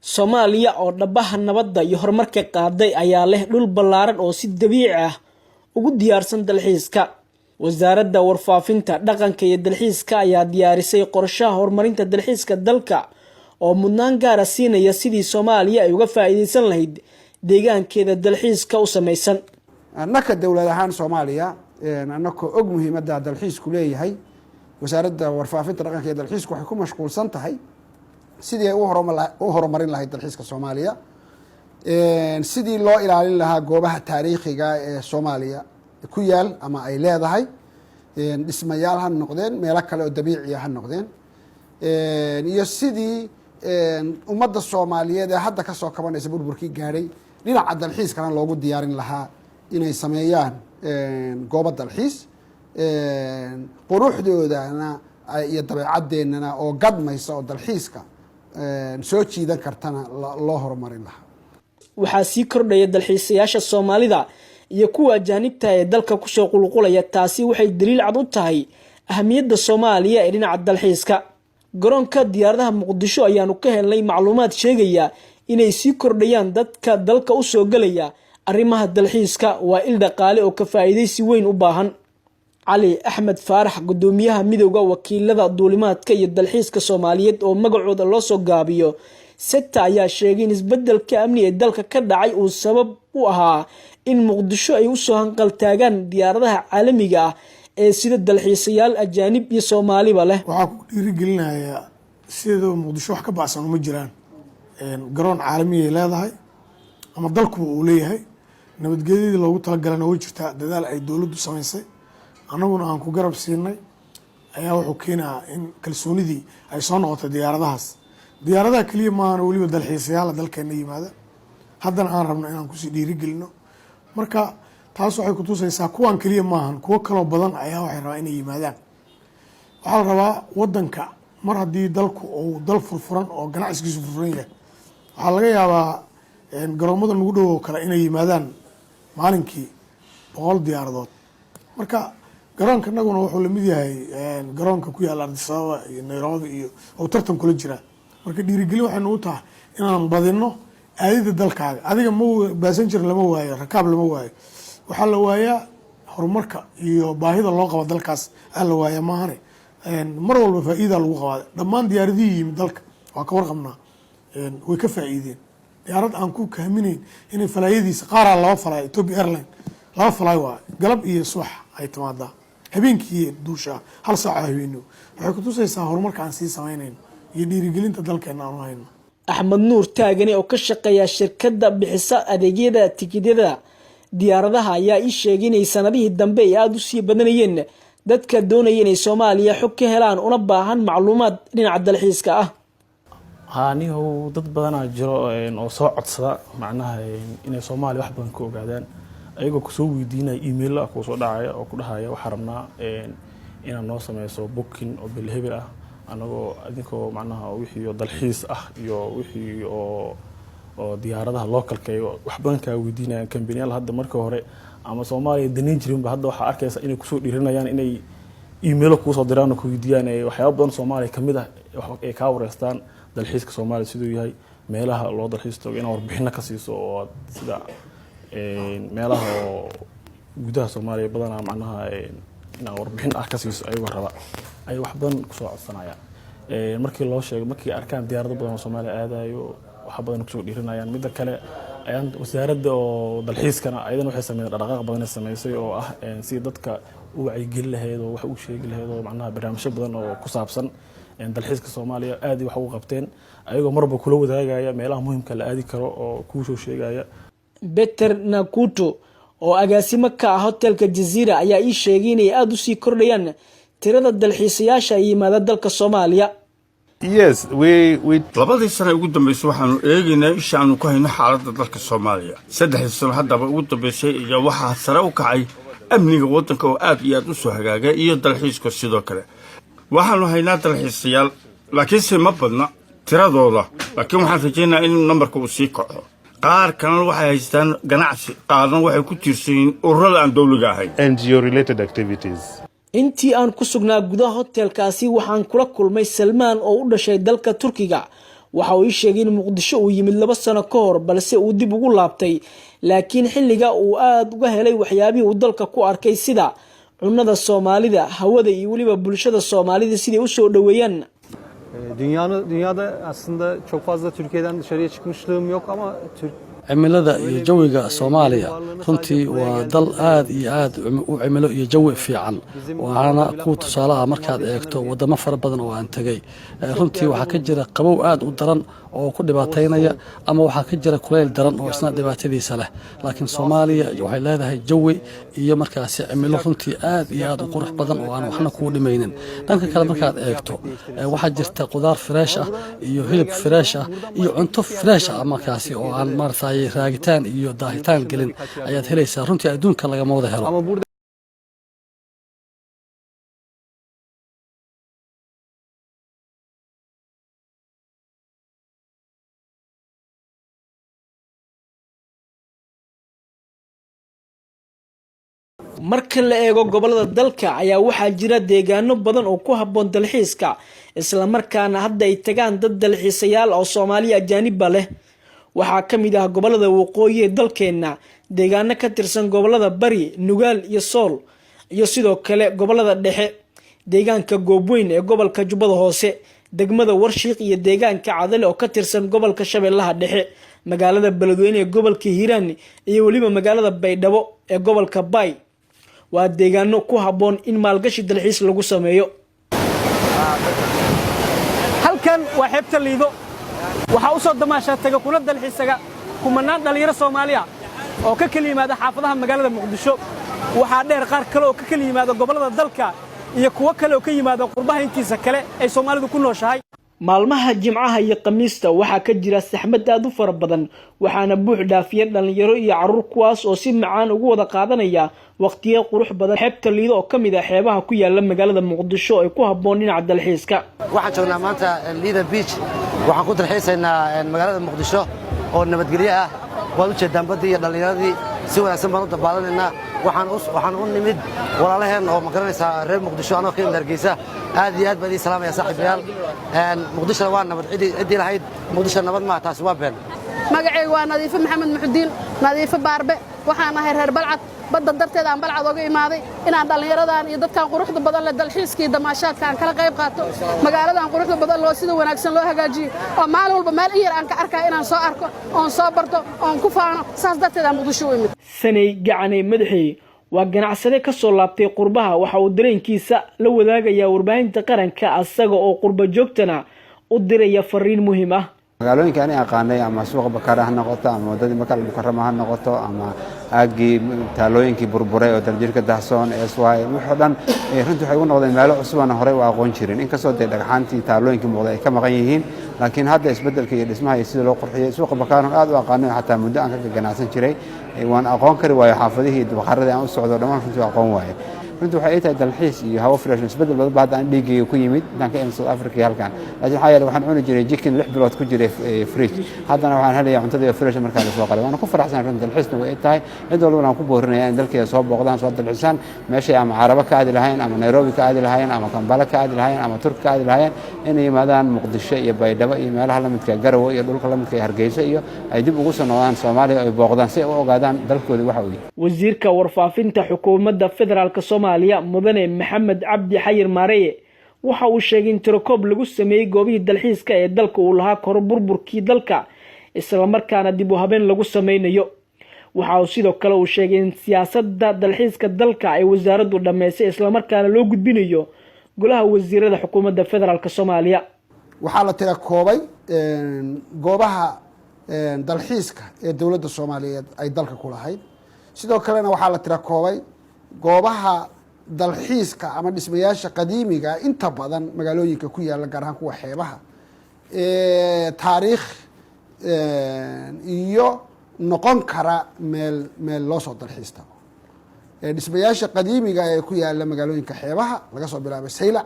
Soomaaliya oo dhabaha nabadda iyo horumarka qaaday ayaa leh dhul ballaaran oo si dabiici ah ugu diyaarsan dalxiiska. Wasaaradda Warfaafinta, Dhaqanka iyo Dalxiiska ayaa diyaarisay qorshaha horumarinta dalxiiska dalka oo mudnaan gaar ah siinaya sidii Soomaaliya ay uga faa'iideysan lahayd deegaankeeda dalxiiska u samaysan. annaka dawlad ahaan Soomaaliya annaka og muhiimadda dalxiisku leeyahay. wasaaradda Warfaafinta, Dhaqanka iyo Dalxiiska waxay ku mashquulsan tahay sidii ay u horumarin lahayd dalxiiska Soomaaliya, sidii loo ilaalin lahaa goobaha taariikhiga ee Soomaaliya ku yaal ama ay leedahay, dhismayaal ha noqdeen, meelo kale oo dabiici ah ha noqdeen, iyo sidii ummadda Soomaaliyeed ee hadda ka soo kabanaysa burburkii gaadhay dhinaca dalxiiskana loogu diyaarin lahaa inay sameeyaan goobo dalxiis quruxdoodana iyo dabeecadeennana oo gadmaysa oo dalxiiska soo jiidan kartana loo horumarin lahaa. Waxaa sii kordhaya dalxiisayaasha Soomaalida iyo kuwa ajaanibta ee dalka ku soo qulqulaya. Taasi waxay daliil cad u tahay ahamiyadda Soomaaliya ee dhinaca dalxiiska. Garoonka diyaaradaha Muqdisho ayaanu ka helnay macluumaad sheegaya inay sii kordhayaan dadka dalka u soo galaya. Arrimaha dalxiiska waa il dhaqaale oo ka faa'iideysi weyn u baahan. Cali Axmed Faarax, gudoomiyaha midowga wakiilada duulimaadka iyo dalxiiska Soomaaliyeed oo magacooda loo soo gaabiyo SETA, ayaa sheegay in isbeddelka amni ee dalka ka dhacay uu sabab u ahaa in Muqdisho ay u soo hanqal taagaan diyaaradaha caalamiga ah ee sida dalxiisayaal ajaanib iyo Soomaaliba leh. waxaa ku dhiirigelinayaa sida Muqdisho wax ka baxsan uma jiraan. garoon caalami ay leedahay ama dalku uu leeyahay, nabadgelyadii loogu talagalana way jirtaa. dadaal ay dowladdu samaysay annaguna aan ku garab siinay ayaa wuxuu keenaa in kalsoonidii ay soo noqotay diyaaradaha kaliya maahan, weliba dalxiisayaal dalkeena yimaada haddana aan rabno inaan kusii dhiirigelino. marka taas waxay ku tusaysaa kuwaan kaliya maahan, kuwo kaloo badan ayaa waxay rabaa inay yimaadaan. waxaa la rabaa wadanka mar haddii dalku uu dal furfuran oo ganacsigiisu furfuran yahay, waxaa laga yaabaa garoomada nagu dhow oo kale inay yimaadaan maalinkii 100 diyaaradood. marka garoonka naguna wuxuu lamid yahay garoonka ku yaala Addis Ababa iyo Nairobi iyo oo tartan kula jira. marka dhiirigelin waxay nagu tahay inaan badino aadida dalkaaga. adiga ma passenger lama waayo, rakaab lama waayo, waxaa la waayaa horumarka iyo baahida loo qabo dalkaas aan la waayaa maahane. mar walba faa'iida lagu qabaa. dhammaan diyaaradihii yimid dalka waa ka warqabnaa, way ka faa'iideen. diyaarad aan ku kahminayn inay falaayadiisa qaaraa laba falaay, Ethiopia Airline laba falaay waa galab iyo subax ay timaadaa, habeenkii duusha 1 saac habeeno. waxay ku tusaysaa horumarka aan sii sameynayno iyo dhiirigelinta dalkeena aan hayno. Axmed Nuur Taagane oo ka shaqeeya shirkadda bixisa adeegyada tikidhada diyaaradaha ayaa ii sheegay in sanadihii dambe ay aad u sii badanayeen dadka doonaya inay Soomaaliya xog ka helaan una baahan macluumaad dhinaca dalxiiska ah. haanihu dad badan jiro oo soo codsada macnaha inay Soomaaliya wax badan ka ogaadaan, ayagoo ku soo weydiinay email ku soo dhacaya oo ku dhahaya waxa rabnaa inaan noo sameeyo booking oo bil hebel ah, anagoo adinkoo macnaha wixii dalxiis ah iyo wixii oo diyaaradaha localka wax badan ka weydiinayaan kambaniyada. hadda markii hore ama Soomaaliya danin jirin ba hadda waxa arkaysa inay ku soo dhiiranayaan inay email ku soo diraan oo ku weydiiyaan waxyaabo badan Soomaaliya kamid ah ay ka wareystaan dalxiiska Soomaaliya sidoo yahay, meelaha loo dalxiis tago in warbixin ka siiso oo sida meelaha gudaha Soomaaliya badan macnaha in warbixin ka siiso ayagoo raba ay wax badan ku soo codsanayaan. markii loo sheego markii arkaan diyaarado badan oo Soomaaliya aadayo wax badan ku soo dhiiranayaan. mid kale ayaan wasaaradda oo dalxiiskana ayadana waxay sameeyeen dhaqdhaqaaq badan sameysay oo ah si dadka u wacyigelin lahayd oo wax u sheegi lahayd oo macnaha barnaamijyo badan oo ku saabsan dalxiiska Soomaaliya aad wax ugu qabteen, ayagoo marba kula wadaagaya meelaha muhiimka la aadi karo oo ku soo sheegaya. Peter Nakuto oo agaasimo ka ah hotelka Jazeera ayaa ii sheegay inay aad u sii kordhayaan tirada dalxiisayaasha yimaada dalka Soomaaliya. Yes, labadii sano ugu dambeysay waxaanu eegaynaa isha aanu ku hayno xaaladda dalka Soomaaliya. 3 sano haddaba ugu dambeysay iyo waxaa sare u kacay amniga waddanka oo aad iyo aad u soo hagaagay iyo dalxiiska sidoo kale. waxaanu haynaa dalxiisayaal laakiin ma badna tiradooda, laakiin waxaan rajaynayaa in numberka uu sii kaco. qaar kalena waxay haystaan ganacsi, qaarna waxay ku tiirsan yihiin ururada aan dawliga ahayn. NGO related activities. intii aan ku sugnaa gudaha hotelkaasi waxaan kula kulmay Salmaan oo u dhashay dalka Turkiga, waxa uu sheegay in muqdisho uu yimid 2 sano ka hor balse uu dib ugu laabtay laakiin xilliga uu aad uga helay waxyaabihii uu dalka ku arkay sida cunnada Soomaalida hawada iyo waliba bulshada Soomaalida sidii u soo dhaweeyaan. Dünyada aslında çok fazla Türkiye'den dışarıya çıkmışlığım yok ama cimilada iyo jawiga Soomaaliya runtii waa dal aad iyo aad u cimilo iyo jawi fiican waxaana ku tusaalaha markaad eegto wadamo fara badan oo aan tagay runtii waxa ka jira qabow aad u daran oo ku dhibaateynaya ama waxa ka jira kuleyl daran oo isna dhibaatadiisa leh laakiin Soomaaliya waxay leedahay jawi iyo markaas cimilo runtii aad iyo aad u qurux badan oo aan waxna ku dhimaynin dhanka kale markaad eegto waxa jirta qudaar fresh ah iyo hilib fresh ah iyo cunto fresh ah markaas oo aan martay raagitaan iyo daahitaan gelin ayaad helaysaa runtii adduunka laga wada helo marka la eego gobolada dalka ayaa waxaa jira deegaano badan oo ku habboon dalxiiska isla markaana hadda ay tagaan dad dalxiisayaal oo Soomaali ajaanib leh waxaa kamid ah gobolada waqooyi ee dalkeena deegaano ka tirsan gobolada Bari Nugaal iyo Sool iyo sidoo kale gobolada dhexe deegaanka Goobweyn ee gobolka Jubbada Hoose degmada Warshiiq iyo deegaanka Cadale oo ka tirsan gobolka Shabeellaha Dhexe magaalada Beledweyne ee gobolka Hiiraan iyo waliba magaalada Baydhabo ee gobolka Bay waa deegaano ku habboon in maalgashi dalxiis lagu sameeyo. halkan waa xeebta Liido waxa uu soo damaashaa taga kula dalxiisaga kumanaan dhalinyaro Soomaaliya oo ka kala yimaada xaafadaha magaalada Muqdisho waxa dheer qaar kale oo ka kala yimaada gobolada dalka iyo kuwa kale oo ka yimaada qurbaha intiisa kale ay Soomaalidu ku nooshahay. maalmaha Jimcaha iyo Khamiista waxa ka jira saxmad aad u fara badan waxaana buux dhaafiya dhalinyaro iyo caruur kuwaas oo si macaan ugu wada qaadanaya waqtiyo qurux badan xeebta Liido oo kamid ah xeebaha ku yaala magaalada Muqdisho ay ku habboon dhinaca dalxiiska. waxaan joognaa maanta Liido Beach waxaan ku dalxiisaynaa magaalada Muqdisho oo nabadgelyo ah waad u jeedaan badii iyo dhalinyaradii si wanaagsan baan u dabaalanayna waxaan u nimid walaalaheen oo magaranaysa reer Muqdisho anoo ka Hargeysa aad iyo aad baan idin salaamaya saaxiibayaal Muqdisho waa nabad cidii lahayd Muqdisho nabad ma taas waa been magacaygu waa Nadiifo Maxamed Muxudiin Nadiifo Baarbe waxaan ahay reer Balcad badda darteeda aan Balcad uga imaaday inaan dhalinyaradan iyo dadkan quruxda badan leh dalxiiskii damaashaadka aan kala qayb qaato magaaladan quruxda badan loo sida wanaagsan loo hagaajiyo oo maalin walba meel yar aan ka arkay inaan soo arko oon soo barto oon ku faano saas darteeda aan Muqdisho u imid. Sanay Gacanay Madaxii waa ganacsade ka soo laabtay qurbaha waxa uu dareenkiisa la wadaagaya warbaahinta qaranka asaga oo qurba joogtana u diraya fariin muhiim ah. magaalooyinka aan aqaanay ama suuqa Bakaara ha noqoto ama wadadii Makal Mukarrama ha noqoto ama aagii taalooyinkii burburay oo daljirka Dahsoon ee SY wuxuu dhan runtii waxay u noqdeen meelo cusub aan horey u aqoon jirin inkastoo dhagxaantii taalooyinkii muuqda ay ka maqan yihiin laakiin hadda isbedelka iyo dhismaha iyo sida loo qurxiyay suuqa Bakaara aad u aqaanay xataa muddo aan ka ganacsan jiray waan aqoon kari waayo xaafadihii Bakaarada aan u socdo dhammaan runtii aqoon waayo runtii waxay tahay dalxiis iyo hawo fresh isbedel badan baad aan dhiigay ku yimid danka South Africa halkan laakiin waxa yahay waxaan cuni jiray chicken 6 bilood ku jiray fridge haddana waxaan helayaa cuntada fresh markaa la soo qalay waan ku faraxsanahay runtii dalxiisna way tahay cid walba aan ku boorinayaa in dalkeeda soo booqdaan soo dalxiisaan meesha ama Caraba ka aadi lahayn ama Nairobi ka aadi lahayn ama Kampala ka aadi lahayn ama Turkiga ka aadi lahayn inay yimaadaan Muqdisho iyo Baydhabo iyo meelaha la midka Garowe iyo dhulka la midka Hargeysa iyo ay dib ugu soo noqdaan Soomaaliya ay booqdaan si ay u ogaadaan dalkooda waxa uu yahay. wasiirka warfaafinta xukuumadda federaalka Soomaaliya mudane Maxamed Cabdi Xayir Maareye waxa uu sheegay in tirokoob lagu sameeyay goobihii dalxiiska ee dalka uu lahaa kor burburkii dalka isla markaana dib u habeen lagu sameynayo waxa uu sidoo kale uu sheegay in siyaasadda dalxiiska dalka ay wasaaraddu dhameysay isla markaana loo gudbinayo golaha wasiirada xukuumadda federaalka Soomaaliya. waxaa la tirakoobay goobaha dalxiiska ee dawladda Soomaaliyeed ay dalka ku lahayd sidoo kalena waxaa la tirakoobay goobaha dalxiiska ama dhismayaasha qadiimiga inta badan magaalooyinka ku yaala gaar ahaan kuwa xeebaha taariikh iyo noqon kara meel loo soo dalxiista dhismayaasha qadiimiga ee ku yaala magaalooyinka xeebaha laga soo bilaabay Saylac